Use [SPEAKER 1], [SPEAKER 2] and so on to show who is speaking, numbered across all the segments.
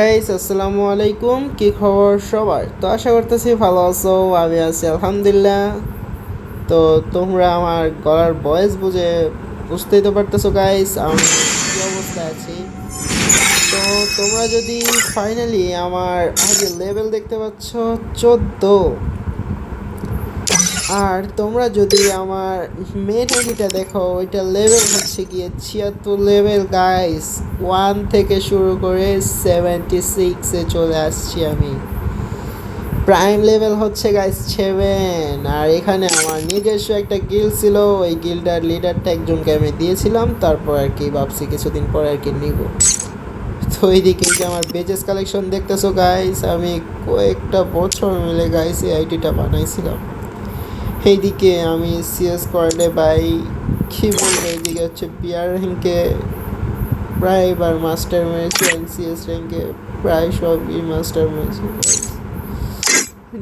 [SPEAKER 1] Guys আসসালামু আলাইকুম, কি খবর সবার? তো আশা করতেছি ভালো আছো। আমি আছি আলহামদুলিল্লাহ। তো তোমরা আমার গলার ভয়েস বুঝতেই তো পারতেছো গাইস আমি কি অবস্থায় আছি। তো তোমরা যদি ফাইনালি আমার আগে লেভেল দেখতে পাচ্ছ 14, আর তোমরা যদি আমার মেন আইডিটা দেখো ওইটা লেভেল হচ্ছে গিয়ে 76 লেভেল গাইস। 1 থেকে শুরু করে 76-এ চলে আসছি আমি। প্রাইম লেভেল হচ্ছে গাইস 7। আর এখানে আমার নিজস্ব একটা গিল্ড ছিল, ওই গিল্ডার লিডারটা একজনকে আমি দিয়েছিলাম, তারপর আর কি ভাবছি কিছুদিন পরে আর কি নিব। তো এইদিকে যে আমার বেজেস কালেকশন দেখতেছো গাইস, আমি কয়েকটা বছর মিলে গাইস এই আইডিটা বানাইছিলাম। এইদিকে আমি সিএস স্কোয়াডে বাই কী বলবো, এইদিকে হচ্ছে বিআর র্যাঙ্কে প্রায় এবার মাস্টার মেরেছি, এনসিএস র্যাঙ্কে প্রায় সবই মাস্টার মেরেছি।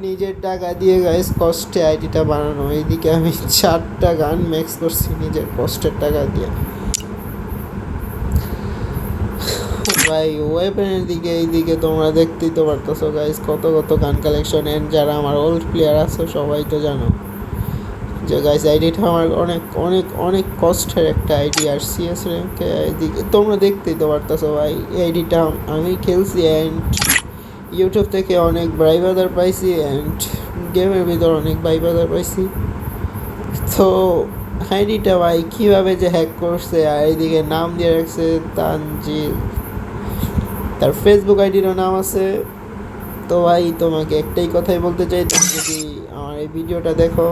[SPEAKER 1] নিজের টাকা দিয়ে গাইস কষ্টে আইডিটা বানানো। এইদিকে আমি 4টা গান ম্যাক্স করছি নিজের কষ্টের টাকা দিয়ে ভাই। ওয়েপেনের দিকে এইদিকে তোমরা দেখতেই তো পারতেছো গাইস কত কত গান কালেকশন। এন্ড যারা আমার ওল্ড প্লেয়ার আছে সবাই তো জানো যে গাইস আইডিটা আমার অনেক অনেক অনেক কষ্টের একটা আইডি। আর সিএস র্যাঙ্কে এইদিকে তোমরা দেখতেই তো পারতেছো ভাই, আইডিটা আমি খেলছি অ্যান্ড ইউটিউব থেকে অনেক ব্রাইবাদার পাইছি অ্যান্ড গেমের ভিতর অনেক ব্রাইবাদার পাইছি। তো আইডিটা ভাই কীভাবে যে হ্যাক করছে, আর এইদিকে নাম দিয়ে রাখছে তানজিল, তার ফেসবুক আইডিরও নাম আছে। তো ভাই তোমাকে একটাই কথাই বলতে চাই, তুমি যদি আমার এই ভিডিওটা দেখো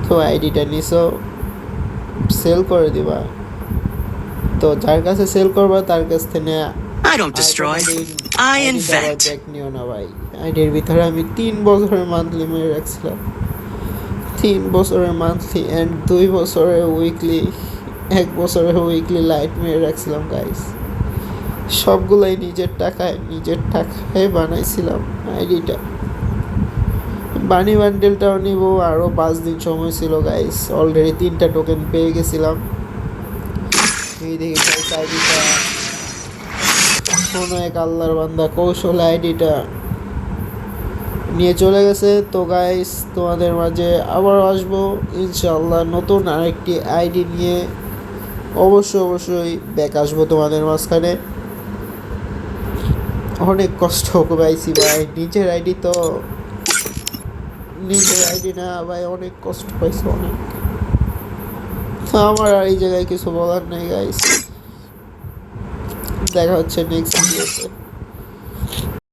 [SPEAKER 1] তো আইডিটা নিছো সেল করে দিবা। তো যার কাছে সেল করবা তার কাছ থেকে
[SPEAKER 2] I don't destroy, I invent.
[SPEAKER 1] Back নিও না ভাই। আইডির ভিতরে আমি 3 বছরের মান্থলি মেরে রাখছিলাম, 3 বছরের মান্থলি অ্যান্ড 2 বছরের উইকলি, 1 বছরের উইকলি লাইট মেরে রাখছিলাম গাইস। সবগুলাই নিজের টাকায় বানাইছিলাম আইডিটা। বানি বান্ডেলটাও নিব, আরও 5 দিন সময় ছিল গাইস। অলরেডি 3টা টোকেন পেয়ে গেছিলাম। এই দেখি গাইস আইডিটা কোনো এক আল্লাহর বান্দা কৌশল আইডিটা নিয়ে চলে গেছে। তো গাইস তোমাদের মাঝে আবার আসবো ইনশাআল্লাহ নতুন আরেকটি আইডি নিয়ে। অবশ্যই ব্যাক আসবো তোমাদের মাঝখানে। অনেক কষ্ট পাইছি ভাই, নিজের আইডি না ভাই, অনেক কষ্ট পাইছি অনেক। আমার আর এই জায়গায় কিছু বলার নেই গাইস। দেখা হচ্ছে নেক্সট ভিডিওতে।